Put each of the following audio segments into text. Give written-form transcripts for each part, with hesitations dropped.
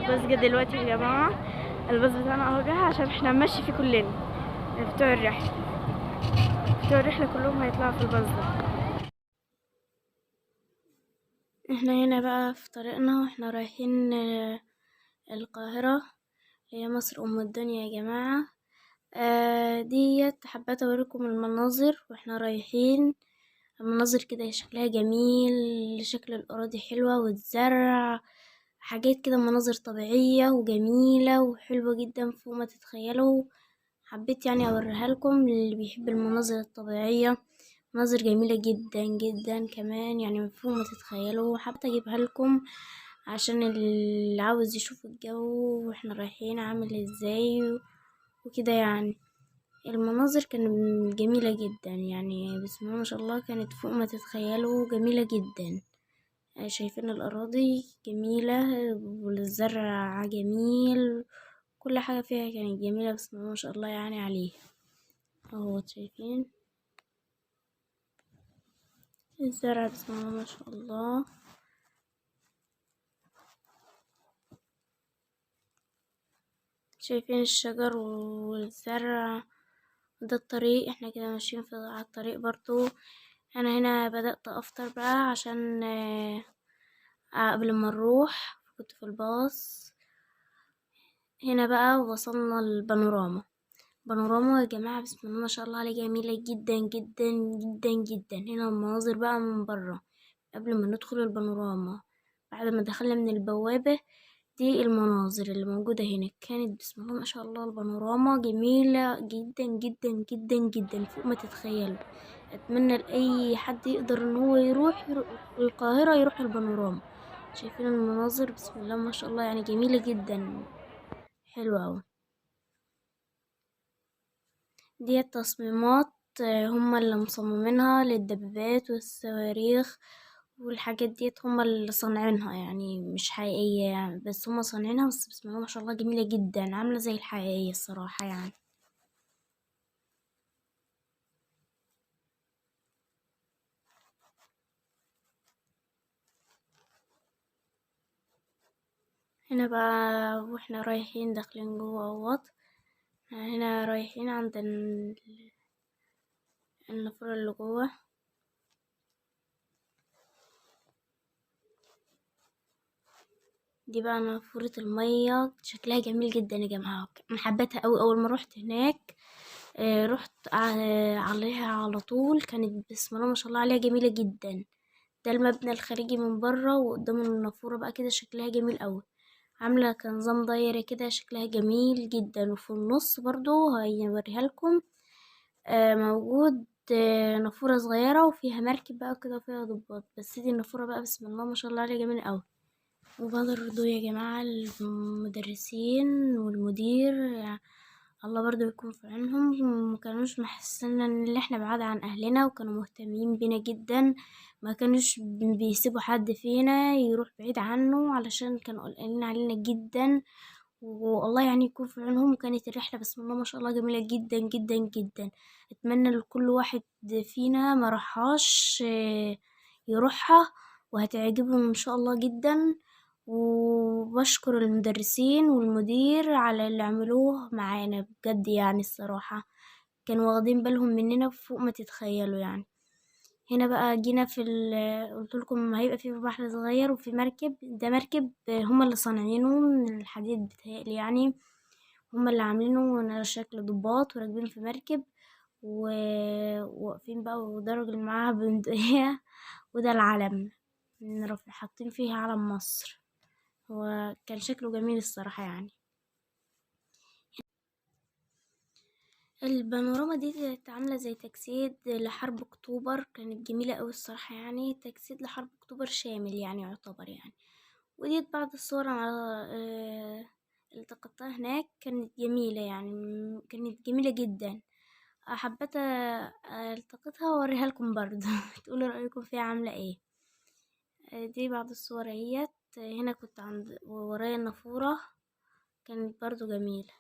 الباص جه دلوقتي يا جماعة. الباص بتاعنا اهو جه عشان احنا هنمشي فيه كلنا. بتوع الرحلة كلهم هيطلعوا في الباص ده. احنا هنا بقى في طريقنا واحنا رايحين القاهرة، هي مصر أم الدنيا يا جماعة. ديت حبيت أوريكم المناظر واحنا رايحين. المناظر كده شكلها جميل، شكل الأراضي حلوة والزرع، حاجات كده مناظر طبيعية وجميلة وحلوة جدا فوق ما تتخيلوا. حبيت يعني أوريها لكم اللي بيحب المناظر الطبيعية، مناظر جميلة جدا جدا كمان يعني فوق ما تتخيلوا. حبيت أجيبها لكم عشان اللي عاوز يشوف الجو واحنا رايحين عامل ازاي وكده يعني. المناظر كانت جميلة جدا يعني بسم الله ما شاء الله، كانت فوق ما تتخيلوا جميلة جدا. شايفين الأراضي جميلة والزرع جميل، كل حاجة فيها كانت جميلة بسم الله ما شاء الله يعني عليه. اهو شايفين الزرع بسم الله ما شاء الله. شايفين الشجر والزرع. ده الطريق، احنا كده ماشيين على الطريق برضو. انا هنا بدأت افطر بقى عشان قبل ما نروح كنت في الباص. هنا بقى وصلنا البانوراما. بانوراما يا جماعة بسم الله ما شاء الله عليه جميلة جدا جدا جدا جدا. هنا المناظر بقى من برا قبل ما ندخل البانوراما. بعد ما دخلنا من البوابة دي المناظر اللي موجودة هنا كانت بسم الله ما شاء الله. البانوراما جميلة جدا جدا جدا جدا فوق ما تتخيلوا. اتمنى لاي حد يقدر ان هو يروح القاهرة يروح البانوراما. شايفين المناظر بسم الله ما شاء الله يعني جميلة جدا، حلوة اوي. دي التصميمات هما اللي مصممينها للدبابات والصواريخ والحاجات ديت، هما اللي صانعينها يعني مش حقيقية يعني، بس هما صانعينها بس بسم الله ما شاء الله جميلة جدا عاملة زي الحقيقية الصراحة يعني. هنا بقى واحنا رايحين داخلين جوه اهوت. هنا رايحين عند النافورة اللي جوه. دي بقى نافورة المية شكلها جميل جدا يا جماعة، انا حبيتها اوي اول ما روحت هناك. رحت عليها على طول، كانت بسم الله ما شاء الله عليها جميلة جدا. ده المبنى الخارجي من بره، وقدام النافورة بقى كده شكلها جميل اوي، عاملة كنظام دايرة كده شكلها جميل جدا. وفي النص برضو هيوريها لكم موجود نافورة صغيرة وفيها مركب بقى كده وفيها ضباط، بس دي النافورة بقى بسم الله ما شاء الله عليها جميل اوي. وبرضه يا جماعة المدرسين والمدير الله برضه يكون في عونهم، مكانوش محسن ان احنا بعاد عن اهلنا وكانوا مهتمين بينا جدا. ما كانوش بيسيبوا حد فينا يروح بعيد عنه علشان كانوا قلقانين علينا جدا. والله يعني يكون في عونهم. وكانت الرحلة بسم الله ما شاء الله جميلة جدا جدا جدا. اتمنى لكل واحد فينا ما راحش يروحها، وهتعجبهم ان شاء الله جدا. وبشكر المدرسين والمدير على اللي عملوه معانا بجد يعني الصراحة، كانوا واخدين بالهم مننا فوق ما تتخيلوا يعني. هنا بقى جينا قلت لكم هيبقى في بحر صغير وفي مركب. ده مركب هما اللي صانعينه من الحديد بتهيألي يعني، هما اللي عاملينه على شكل ضباط وراكبين في مركب وواقفين بقى، وده راجل معاها بندقية وده العلم حاطين فيها علم مصر. هو كان شكله جميل الصراحة يعني. البانوراما دي كانت عاملة زي تجسيد لحرب اكتوبر، كانت جميلة اوي الصراحة يعني، تجسيد لحرب اكتوبر شامل يعني يعتبر يعني. ودي بعض الصور على التقطتها هناك، كانت جميلة يعني كانت جميلة جدا. حبيت التقطها واوريها لكم برضه تقولوا رأيكم فيها عاملة ايه. دي بعض الصور اهيت. هنا كنت عند ورايا النافورة، كانت برضو جميلة.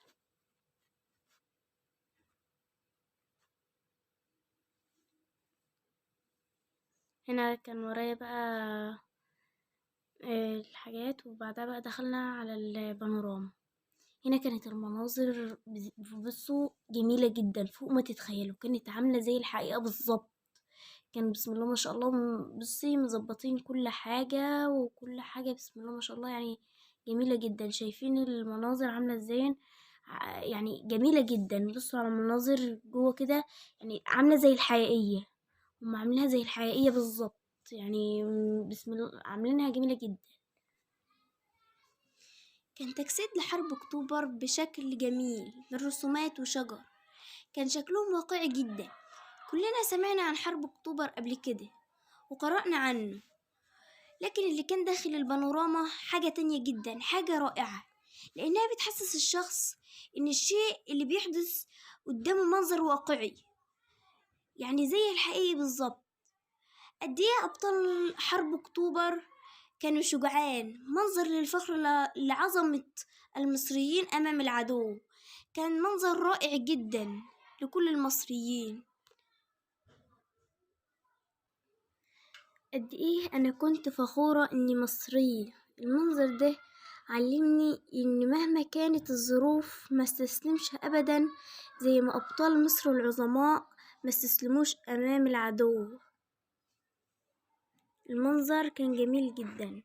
هنا كان ورايا بقى الحاجات، وبعدها بقى دخلنا على البانوراما. هنا كانت المناظر بصوا جميلة جدا فوق ما تتخيلوا، كانت عاملة زي الحقيقة بالظبط. كان بسم الله ما شاء الله بصي مظبطين كل حاجة، وكل حاجة بسم الله ما شاء الله يعني جميلة جدا. شايفين المناظر عاملة ازاي؟ يعني جميلة جدا. بصوا على المناظر جوه كده، يعني عاملة زي الحقيقية، هم عاملينها زي الحقيقية بالظبط. يعني بسم الله عاملينها جميلة جدا. كان تجسيد لحرب أكتوبر بشكل جميل من رسومات وشجر، كان شكلهم واقعي جدا. كلنا سمعنا عن حرب أكتوبر قبل كده وقرأنا عنه، لكن اللي كان داخل البانوراما حاجة تانية جدا، حاجة رائعة، لأنها بتحسس الشخص إن الشيء اللي بيحدث قدامه منظر واقعي، يعني زي الحقيقي بالظبط. قد ايه أبطال حرب أكتوبر كانوا شجعان، منظر للفخر لعظمة المصريين أمام العدو. كان منظر رائع جدا لكل المصريين. قد ايه أنا كنت فخورة إني مصرية. المنظر ده علمني إن مهما كانت الظروف ما استسلمش أبدا، زي ما أبطال مصر العظماء ما استسلموش أمام العدو. المنظر كان جميل جدا.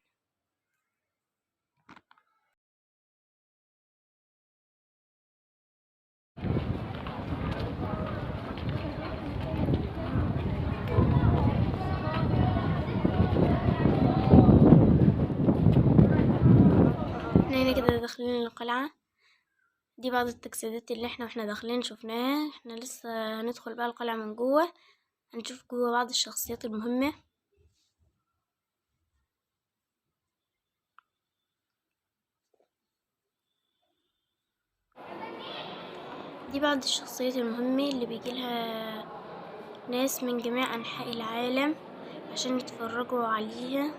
احنا هنا كده داخلين القلعة. دي بعض التجسيدات اللي واحنا داخلين شفناها. احنا لسه هندخل بقى القلعة من جوه، هنشوف جوه بعض الشخصيات المهمة. دي بعض الشخصيات المهمة اللي بيجيلها ناس من جميع أنحاء العالم عشان يتفرجوا عليها.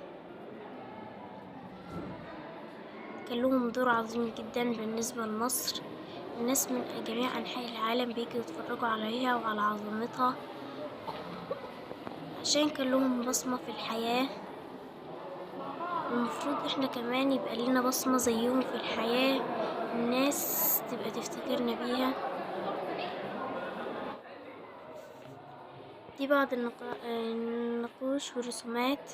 كان لهم دور عظيم جدا بالنسبة لمصر. الناس من جميع أنحاء العالم بيجوا يتفرجوا عليها وعلى عظمتها، عشان كان لهم بصمة في الحياة. المفروض احنا كمان يبقى لنا بصمة زيهم في الحياة، الناس تبقى تفتكرنا بيها. دي بعض النقوش والرسومات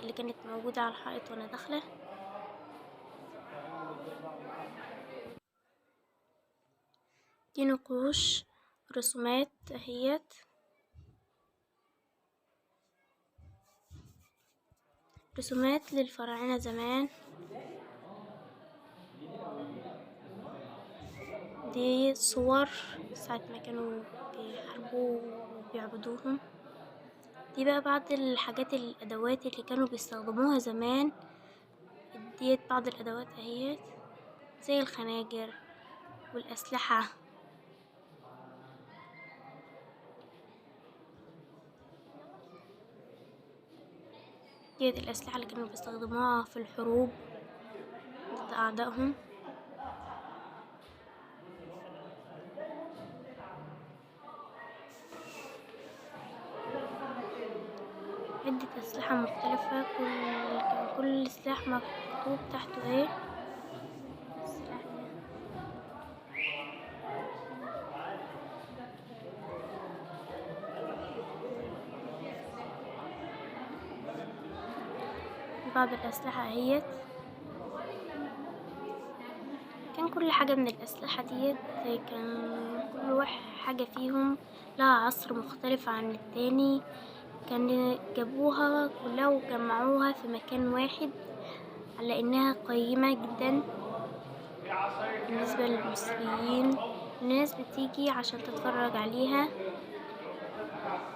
اللي كانت موجودة على الحائط وانا داخلة. دي نقوش رسومات اهيت، رسومات للفراعنة زمان. دي صور ساعة ما كانوا بيحاربوا وبيعبدوهم. دي بقى بعض الحاجات الأدوات اللي كانوا بيستخدموها زمان. ديت بعض الأدوات اهيت زي الخناجر والأسلحة. ديت الأسلحة اللي كانوا بيستخدموها في الحروب ضد أعدائهم. عدة أسلحة مختلفة، كان كل سلاح مكتوب تحته ايه. السلاح ده بعض الأسلحة اهيت. كان كل حاجة من الأسلحة ديت كان كل واحد حاجة فيهم لها عصر مختلف عن التاني. كان جابوها كلها وجمعوها في مكان واحد على إنها قيمة جدا بالنسبة للمصريين. الناس بتيجي عشان تتفرج عليها.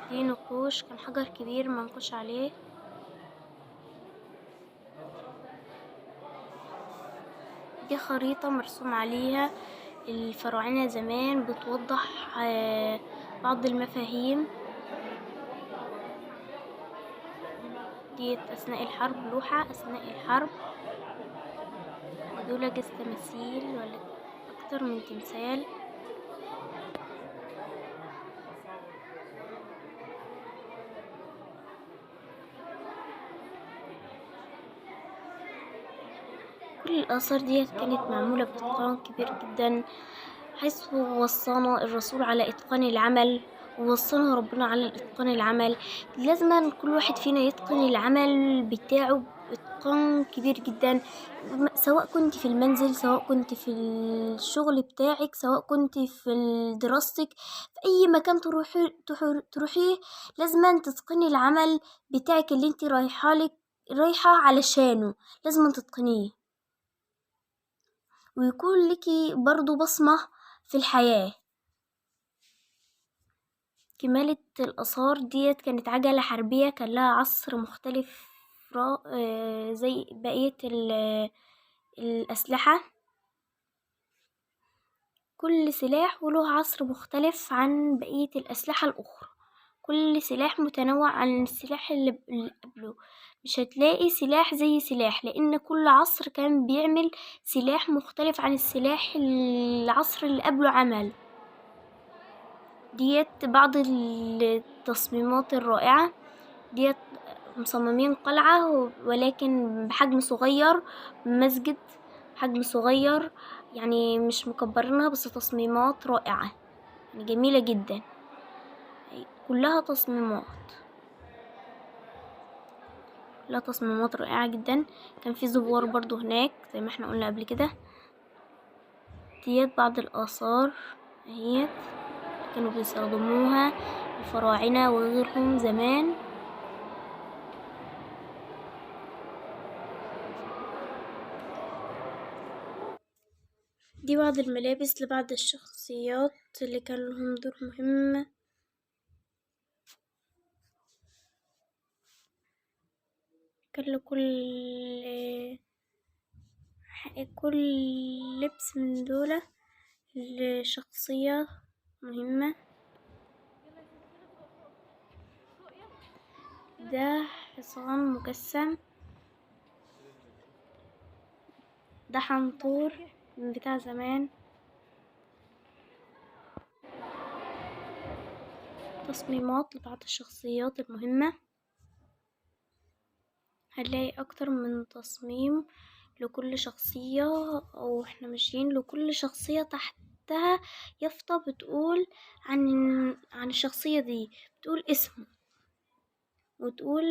دي نقوش، كان حجر كبير منقوش عليه. دي خريطة مرسوم عليها الفراعنة زمان، بتوضح بعض المفاهيم. ديت أثناء الحرب، لوحة أثناء الحرب. ودول جثة تماثيل ولا أكتر من تمثال. كل الآثار ديت كانت معمولة بإتقان كبير جدا، حيث وصانا الرسول على إتقان العمل، ووصانا ربنا على إتقان العمل. لازم كل واحد فينا يتقن العمل بتاعه بإتقان كبير جدا، سواء كنت في المنزل، سواء كنت في الشغل بتاعك، سواء كنت في دراستك، في أي مكان تروحيه لازم تتقني العمل بتاعك اللي انت رايحة علشانه، لازم تتقنيه، ويكون لكي برضو بصمة في الحياة. كمالة الآثار ديت كانت عجلة حربية، كان لها عصر مختلف زي بقية الأسلحة. كل سلاح وله عصر مختلف عن بقية الأسلحة الأخرى، كل سلاح متنوع عن السلاح اللي قبله، مش هتلاقي سلاح زي سلاح، لأن كل عصر كان بيعمل سلاح مختلف عن السلاح العصر اللي قبله عمل. ديت بعض التصميمات الرائعة ديت، مصممين قلعة ولكن بحجم صغير، مسجد بحجم صغير، يعني مش مكبرينها، بس تصميمات رائعة يعني جميلة جدا، كلها تصميمات رائعة جدا. كان في زوار برضو هناك زي ما احنا قلنا قبل كده. ديت بعض الآثار اهيت كانوا بيستخدموها الفراعنة وغيرهم زمان. دي بعض الملابس لبعض الشخصيات اللي كان لهم دور مهم. كان كل لبس من دول لشخصية مهمة. ده حصان مجسم، ده حنطور من بتاع زمان. تصميمات لبعض الشخصيات المهمة، هنلاقي أكتر من تصميم لكل شخصية، أو احنا ماشيين لكل شخصية تحتها يافطة بتقول عن الشخصية دي، بتقول اسمه وتقول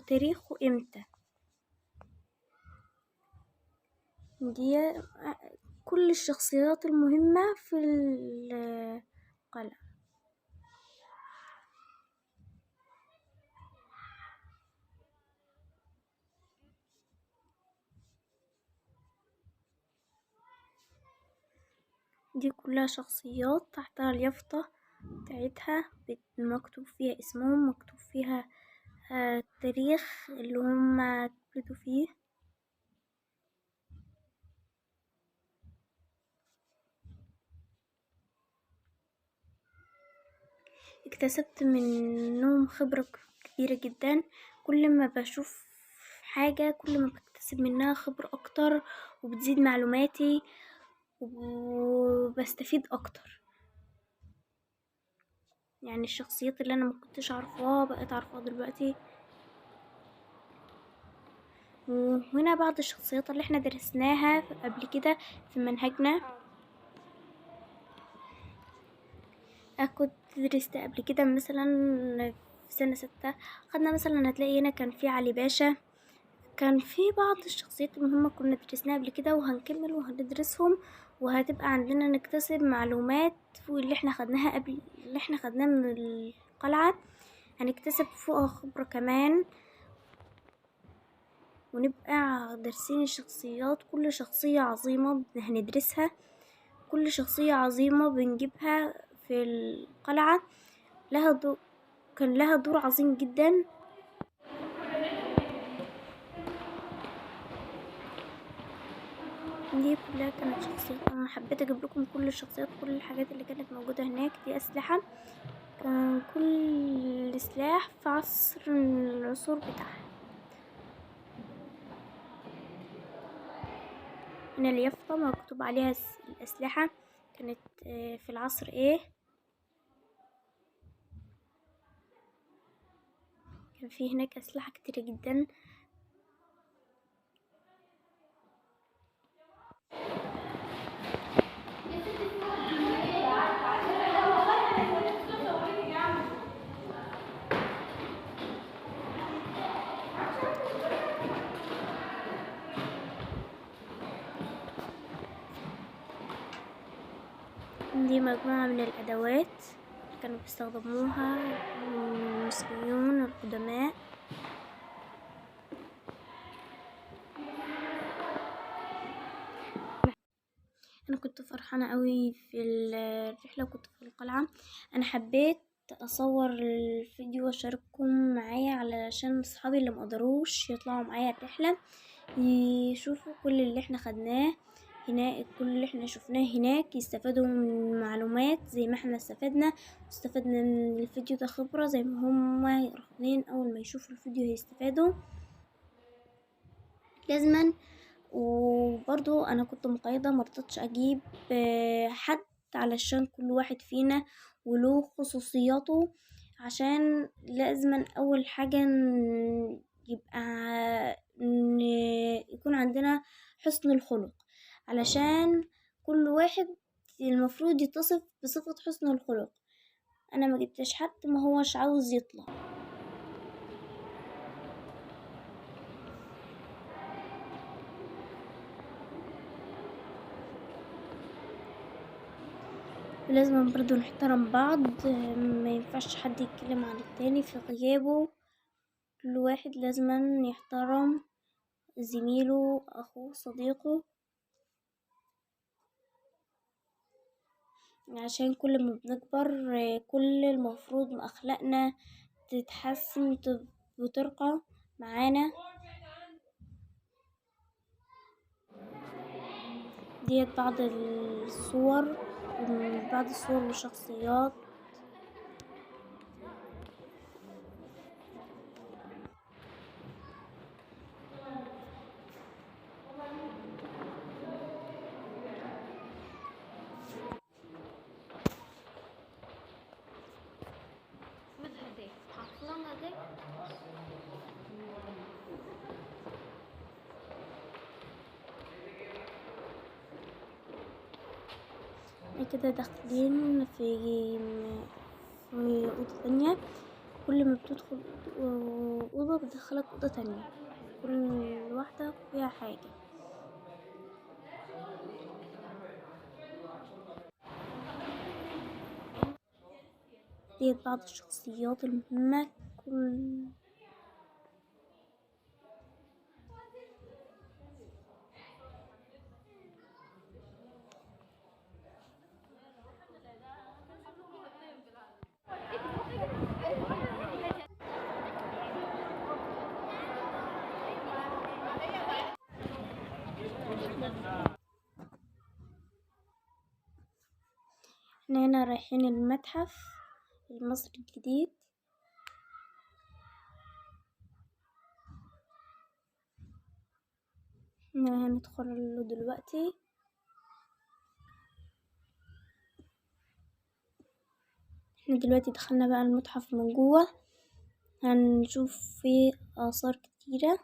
تاريخه امتى. دي كل الشخصيات المهمة في القلعة. دي كلها شخصيات تحتها اليافطة بتاعتها مكتوب فيها اسمهم، مكتوب فيها التاريخ اللي هم اتولدوا فيه. اكتسبت منهم خبرة كبيرة جدا، كل ما بشوف حاجة كل ما بكتسب منها خبرة أكتر، وبتزيد معلوماتي وبستفيد أكتر. يعني الشخصيات اللي أنا مكنتش عارفاها بقيت عارفاها دلوقتي. وهنا بعض الشخصيات اللي احنا درسناها قبل كده في منهجنا. كنت درست قبل كده مثلا في سنة 6، خدنا مثلا هتلاقي هنا كان في علي باشا، كان في بعض الشخصيات المهمة كنا درسناها قبل كده وهنكمل وهندرسهم، وهتبقى عندنا نكتسب معلومات واللي احنا خدناها قبل اللي احنا خدناه من القلعة، هنكتسب فوقها خبرة كمان، ونبقى دارسين الشخصيات. كل شخصية عظيمة هندرسها، كل شخصية عظيمة بنجيبها في القلعة كان لها دور عظيم جدا. دي كلها كانت شخصيات، انا حبيت اجيب لكم كل الشخصيات، كل الحاجات اللي كانت موجودة هناك. دي اسلحة، كان كل سلاح في عصر من العصور بتاعها. هنا اليافطة مكتوب عليها الاسلحة كانت في العصر ايه. كان في هناك اسلحة كتيرة جدا، دي مجموعة من الأدوات كانوا بيستخدموها المصريون القدماء. أنا كنت فرحانة قوي في الرحلة وكنت في القلعة. أنا حبيت أصور الفيديو وأشارككم معايا علشان أصحابي اللي مقدروش يطلعوا معايا الرحلة يشوفوا كل اللي احنا خدناه هناك، كل اللي احنا شفناه هناك، يستفادوا من معلومات زي ما احنا استفدنا من الفيديو ده خبرة زي ما هما رايحين أول ما يشوفوا الفيديو هيستفادوا لازما. وبرضو انا كنت مقيدة مرضتش اجيب حد علشان كل واحد فينا وله خصوصياته، عشان لازما اول حاجة يبقى يكون عندنا حسن الخلق، علشان كل واحد المفروض يتصف بصفة حسن الخلق. انا ما جبتش حد ما هوش عاوز يطلع. ولازم برضو نحترم بعض، ما ينفعش حد يتكلم عن التاني في غيابه. كل واحد لازم يحترم زميله، اخوه، صديقه، عشان كل ما بنكبر كل المفروض اخلاقنا تتحسن وترقى معانا. ديت بعض الصور بعض الصور والشخصيات. كده داخلين في أوضة تانية. كل ما بتدخل أوضة بتدخلك أوضة تانية، كل واحدة فيها حاجة. ديت بعض الشخصيات المهمة. احنا هنا رايحين المتحف المصري الجديد. احنا هندخل له دلوقتي. احنا دلوقتي دخلنا بقى المتحف من جوه، هنشوف فيه آثار كتيرة.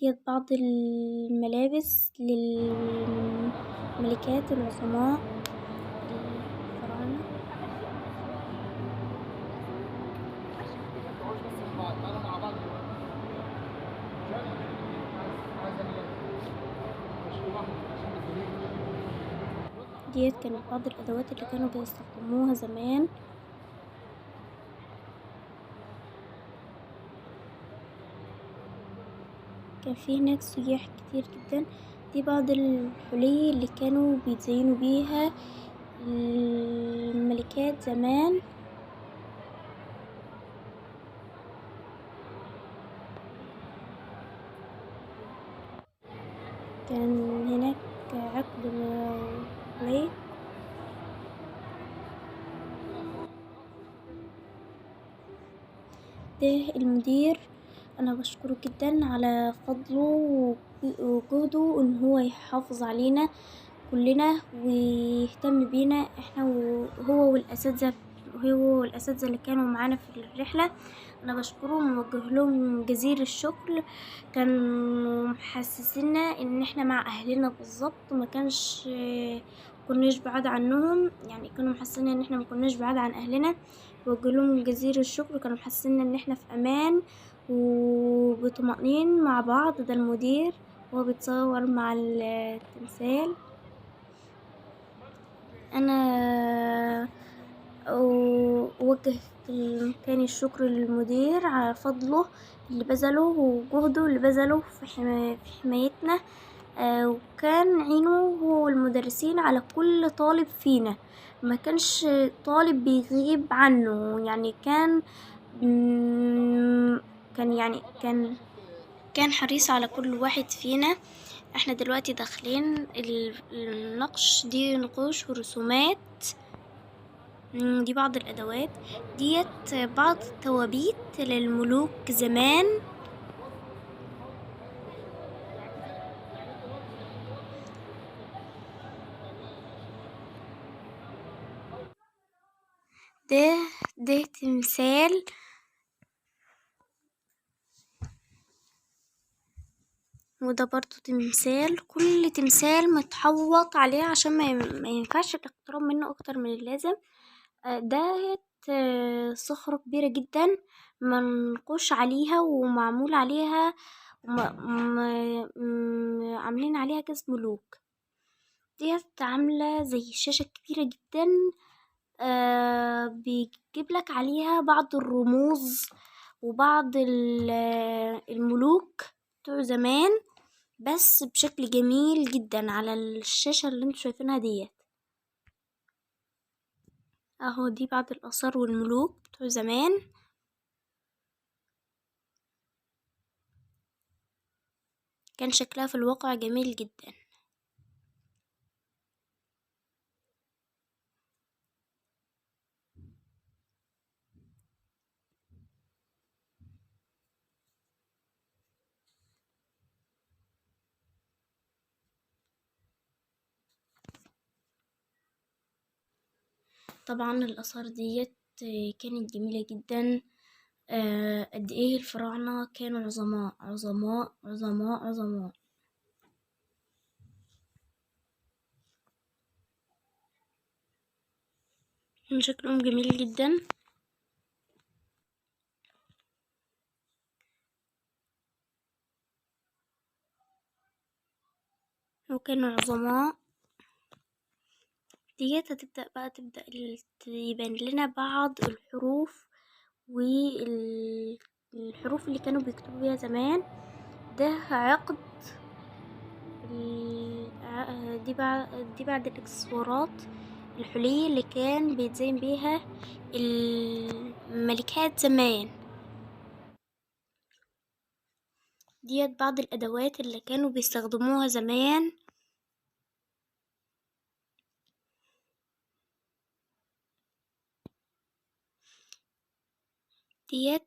ديت بعض الملابس للملكات العظماء الفراعنة. ديت كانت بعض الأدوات اللي كانوا بيستخدموها زمان. كان في هناك سياح كتير جدا. دي بعض الحلي اللي كانوا بيتزينوا بيها الملكات زمان. كان هناك عقد حلي. ده المدير، انا بشكره جدا على فضله وجهده ان هو يحافظ علينا كلنا ويهتم بينا احنا وهو والاساتذه هو والأساتذة اللي كانوا معانا في الرحلة. أنا بشكرهم وموجه لهم جزيل الشكر. كانوا محسسينا إن إحنا مع أهلنا بالظبط، ما كناش بعاد عنهم، يعني كانوا محسسينا إن إحنا ما كناش بعاد عن أهلنا. بوجه لهم جزيل الشكر، كانوا محسسينا إن إحنا في أمان وبطمأنين مع بعض. ده المدير وهو بيتصور مع التمثال. أنا أوجه تاني الشكر للمدير على فضله اللي بذله وجهده اللي بذله في حمايتنا. وكان عينه هو والمدرسين على كل طالب فينا، ما كانش طالب بيغيب عنه. يعني كان حريص على كل واحد فينا. احنا دلوقتي داخلين النقش، دي نقوش ورسومات. دي بعض الأدوات ديت، بعض التوابيت للملوك زمان. ده تمثال، وده برضو تمثال. كل تمثال متحوط عليه عشان ما ينفعش الاقتراب منه اكتر من اللازم. ده صخرة كبيرة جدا منقوش عليها ومعمول عليها عاملين عليها كاس ملوك. ديت عاملة زي شاشة كبيرة جدا، بيجيب لك عليها بعض الرموز وبعض الملوك بتوع زمان، بس بشكل جميل جدا على الشاشة اللي انتوا شايفينها ديت. اهو دي بعض الآثار والملوك بتوع زمان. كان شكلها في الواقع جميل جدا. طبعا الآثار ديت كانت جميلة جدا. قد ايه الفراعنة كانوا عظماء عظماء عظماء عظماء. كان شكلهم جميل جدا وكانوا عظماء. ديت تبدأ يبان لنا بعض الحروف والحروف اللي كانوا بيكتبوا بيها زمان. ده عقد دي بعد الاكسسوارات الحلية اللي كان بيتزين بيها الملكات زمان. ديت بعض الأدوات اللي كانوا بيستخدموها زمان. ديت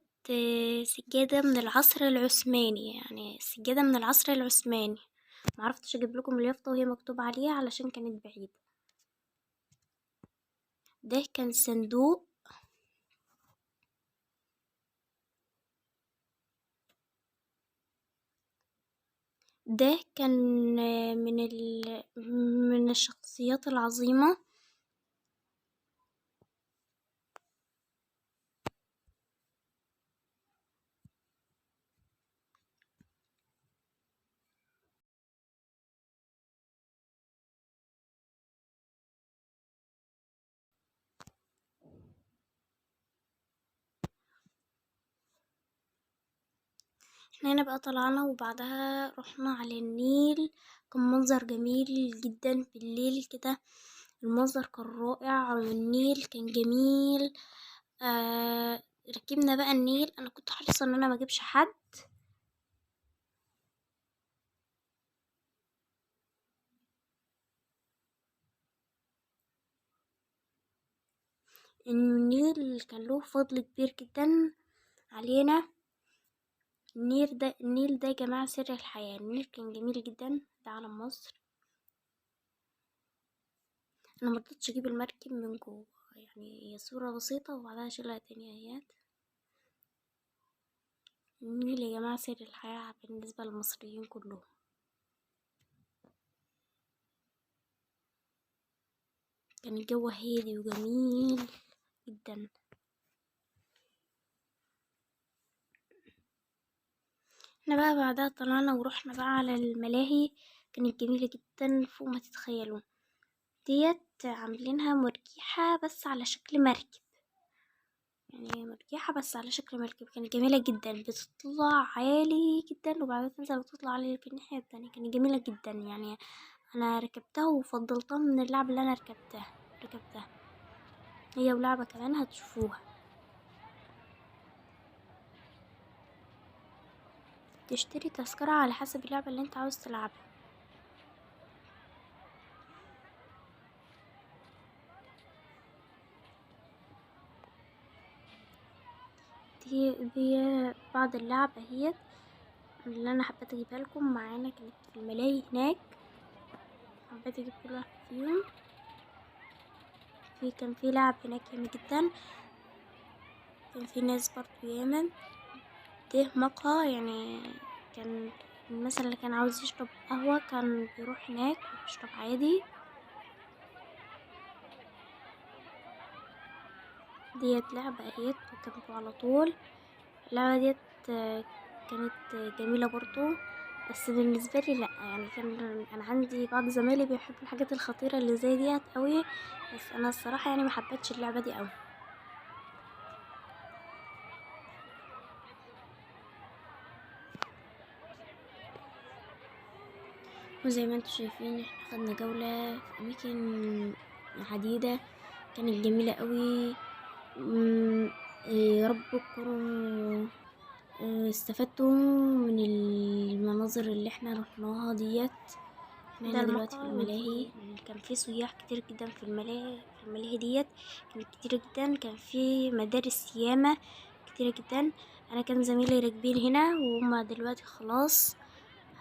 سجادة من العصر العثماني، يعني سجادة من العصر العثماني. معرفتش اجيب لكم اليافطة وهي مكتوب عليها علشان كانت بعيدة. ده كان صندوق. ده كان من الشخصيات العظيمة. احنا هنا بقى طلعنا وبعدها رحنا على النيل. كان منظر جميل جدا بالليل كده، المنظر كان رائع والنيل كان جميل. ركبنا بقى النيل. انا كنت حريصة ان انا ما اجيبش حد. إنه النيل كان له فضل كبير جدا علينا. النيل ده يا جماعة سر الحياة. النيل كان جميل جدا. ده علم مصر. أنا مرضتش أجيب المركب من جوه، يعني هي صورة بسيطة وبعدها شلة تانية اهيت. النيل يا جماعة سر الحياة بالنسبة للمصريين كلهم. كان الجو هادي وجميل جدا. احنا بقى بعدها طلعنا ورحنا بقى على الملاهي، كانت جميلة جدا فوق ما تتخيلوا. ديت عاملينها مرجحة بس على شكل مركب، يعني مرجحة بس على شكل مركب. كانت جميلة جدا، بتطلع عالي جدا وبعدين تنزل وتطلع عالي في الناحية التانية. كانت جميلة جدا يعني، انا ركبتها وفضلتها من اللعبة اللي انا ركبتها هي ولعبة كمان هتشوفوها. تشتري تذكرة على حسب اللعبة اللي انت عاوز تلعبها. دي بعض اللعب اهيت اللي انا حبيت اجيبها لكم معانا. كانت في الملاهي هناك، حبيت اجيب كل واحد فيهم. كان في لعب هناك ياما جدا، كان في ناس برضو ياما. ده مقهى يعني، كان مثلا اللي كان عاوز يشرب قهوة كان بيروح هناك ويشرب عادي. ديت لعبة اهيت وكانوا على طول. اللعبة ديت كانت جميلة برضو، بس بالنسبة لي لأ. يعني أنا عندي بعض زمايلي بيحبوا الحاجات الخطيرة اللي زي ديت قوي، بس أنا الصراحة يعني محبتش اللعبة دي قوي. وزي ما انتوا شايفين احنا خدنا جولة في أماكن عديدة، كانت جميلة قوي. يا رب تكونوا استفدتوا من المناظر اللي احنا رحناها ديت. احنا هنا دلوقتي في الملاهي، كان في سياح كتير جدا في الملاهي ديت، كانت كتير جدا. كان في مدارس ياما كتيرة جدا. انا كان زميلي راكبين هنا وهما دلوقتي خلاص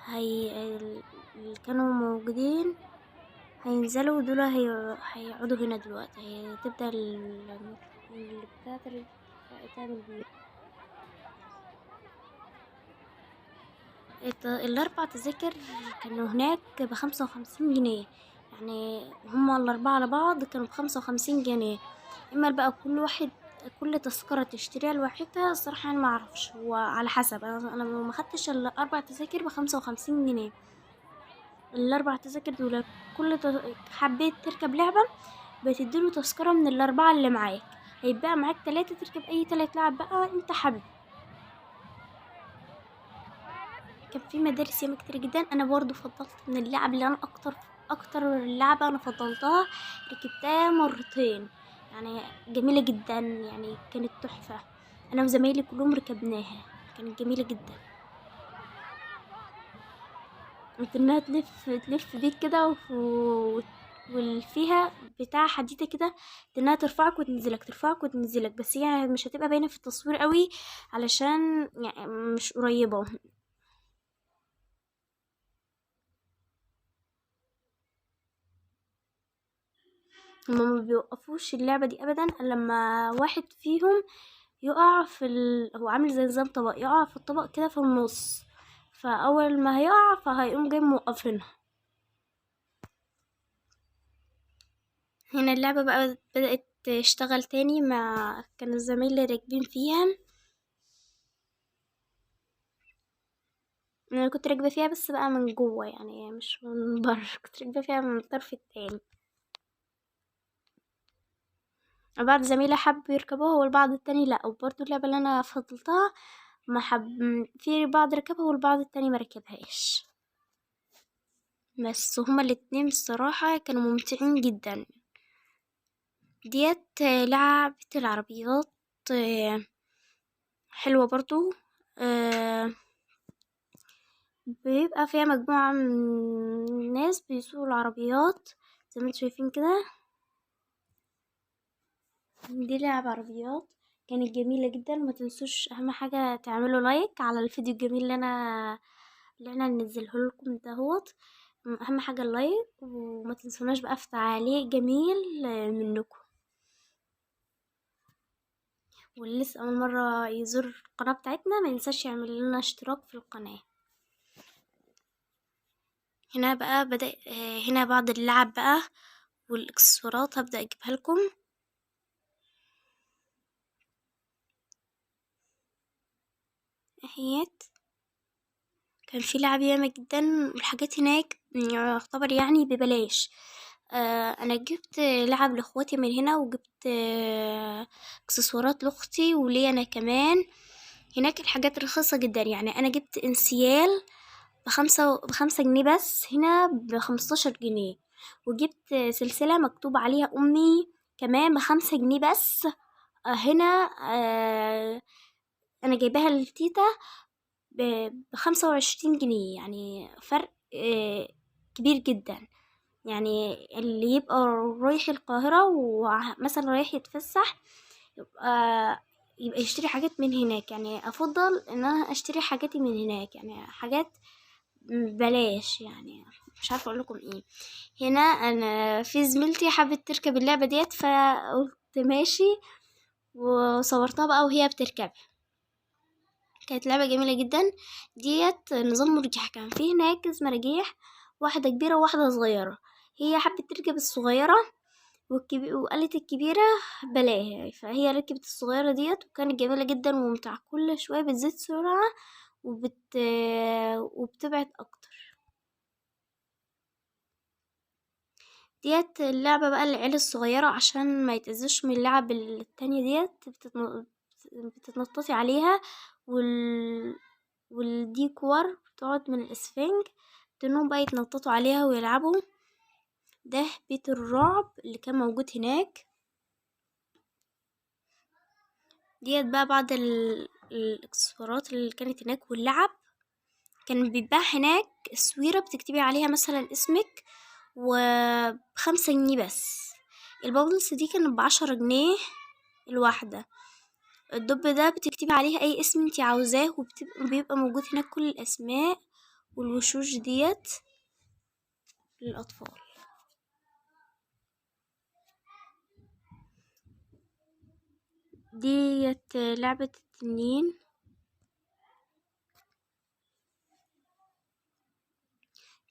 اللي كانوا موجودين هينزلوا دول، هيقعدوا هنا دلوقتي. هتبدأ البتاع تعمل بيه الأربع تذاكر كانوا هناك ب55 جنيه. يعني هما الأربعة على بعض كانوا ب55 جنيه. اما بقى كل تذكرة تشتريها لوحدها الصراحة أنا معرفش، هو على حسب. أنا ما خدتش الأربع تذاكر ب55 جنيه. الأربع تذاكر دول حبيت تركب لعبة بتديله تذكرة من الأربعة اللي معاك، هيبقى معاك 3 تركب أي 3 لعب بقى انت حابب. كان في مدارس ياما كتير جدا. انا برضو فضلت من اللعب اللي انا اكتر لعبة انا فضلتها ركبتها مرتين، يعني جميلة جدا، يعني كانت تحفة. انا وزمايلي كلهم ركبناها، كانت جميلة جدا. قلت انها تلف بيك كده فيها بتاع حديدة كده، انها ترفعك وتنزلك، بس هي مش هتبقى باينة في التصوير قوي علشان يعني مش قريبة. هما ما بيوقفوش اللعبة دي ابدا إلا لما واحد فيهم يقع هو عامل زي نظام طبق، يقع في الطبق كده في النص، فاول ما هيقع فهيقوم جاي موقفينها. هنا اللعبة بقى بدأت تشتغل تاني، مع كان الزمايل راكبين فيها. انا كنت راكبة فيها بس بقى من جوه، يعني مش من بره. كنت راكبة فيها من الطرف التاني. بعض زمايلي حبوا يركبوها والبعض التاني لا، وبرضه اللعبة اللي انا فضلتها ما حب في بعض ركبها والبعض التاني ما ركبهاش، بس هما الاتنين الصراحة كانوا ممتعين جدا. ديت لعبة العربيات حلوة برضو. آه، بيبقى فيها مجموعة من الناس بيسوقوا العربيات زي ما انتوا شايفين كده. دي لعبة عربيات كانت جميلة جدا. ما تنسوش اهم حاجة تعملوا لايك على الفيديو الجميل اللي انا ننزله لكم دهوت. اهم حاجة اللايك، وما تنسوناش بقى في تعليق جميل منكم. واللي لسه اول مره يزور القناه بتاعتنا ما ينساش يعمل لنا اشتراك في القناه. هنا بقى بدأ هنا بعض اللعب بقى والاكسسوارات هبدأ اجيبها لكم. اهيت كان في لعب ياما جدا والحاجات هناك يعتبر يعني ببلاش. انا جبت لعب لاخواتي من هنا، وجبت اكسسوارات لاختي وليا انا كمان. هناك الحاجات رخيصة جدا، يعني انا جبت انسيال بخمسة جنيه، بس هنا ب15 جنيه. وجبت سلسلة مكتوب عليها امي كمان ب5 جنيه بس. هنا انا جايباها لتيتا ب25 جنيه، يعني فرق كبير جدا. يعني اللي يبقى رايح القاهرة ومثلا رايح يتفسح يبقى يشتري حاجات من هناك. يعني افضل ان انا اشتري حاجاتي من هناك، يعني حاجات بلاش. يعني مش عارفه اقول لكم ايه. هنا انا في زميلتي حبت تركب اللعبه ديت، فقلت ماشي وصورتها بقى وهي بتركب. كانت لعبة جميلة جدا. ديت نظام مرجح، كان في هناك مراجيح، واحدة كبيرة وواحدة صغيرة. هي حبت تركب الصغيرة وقالت الكبيرة بلاها، فهي ركبت الصغيرة ديت وكانت جميلة جدا وممتعة. كل شوية بتزيد سرعة وبتبعد أكتر. ديت اللعبة بقى للعيال الصغيرة عشان ما يتأذوش من اللعب التانية ديت. بتتنططي عليها والدي كور بتقعد من الاسفنج، تنهم بقى يتنططوا عليها ويلعبوا. ده بيت الرعب اللي كان موجود هناك. ديت بقى بعض الاكسسوارات اللي كانت هناك واللعب. كان بيتباع هناك اسويرة بتكتبي عليها مثلا اسمك وب5 جنيه بس. البابلز دي كانت ب10 جنيه الواحدة. الدب ده بتكتبي عليها اي اسم انتي عاوزاه وبيبقى موجود هناك كل الاسماء والوشوش ديت للاطفال. ديت لعبة التنين.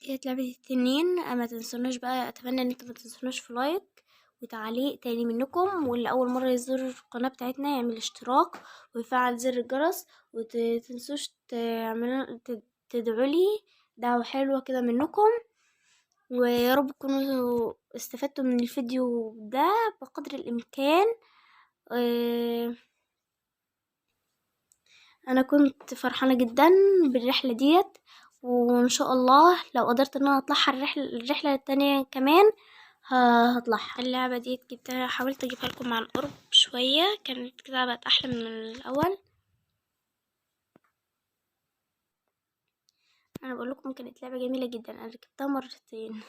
ديت لعبة التنين. ما تنسوناش بقى، اتمنى ان انتوا ما تنسوناش في لايك وتعليق تاني منكم. واللي اول مرة يزور القناة بتاعتنا يعمل اشتراك ويفعل زر الجرس، وتنسوش تدعوا لي دعوة حلوة كده منكم. ويا رب تكونوا استفدتوا من الفيديو ده بقدر الامكان. انا كنت فرحانة جدا بالرحلة ديت، وان شاء الله لو قدرت ان انا اطلعها الرحلة التانية كمان هطلعها. اللعبة دي جبتها، حاولت اجيبها لكم عن قرب شوية، كانت كده بقت احلى من الاول. انا بقول لكم كانت لعبة جميلة جدا، انا ركبتها مرتين.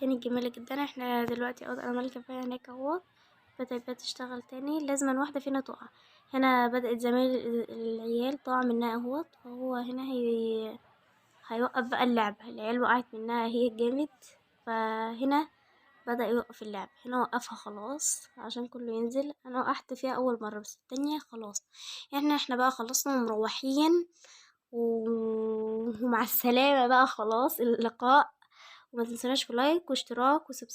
كانت جميلة جدا. احنا دلوقتي انا مالكة فيها هناك اهو بدأت بقى تشتغل تاني. لازم واحدة فينا تقع. هنا بدأت زمايل العيال تقع منها اهوت، فهو هنا هيوقف بقى اللعبة. العيال وقعت منها هي جامد، فهنا بدأ يوقف اللعبة. هنا وقفها خلاص عشان كله ينزل. انا وقعت فيها اول مرة، بس التانية خلاص. يعني احنا بقى خلصنا ومروحين ومع السلامة بقى خلاص اللقاء. وما تنسوناش في لايك واشتراك وسبسكرايب.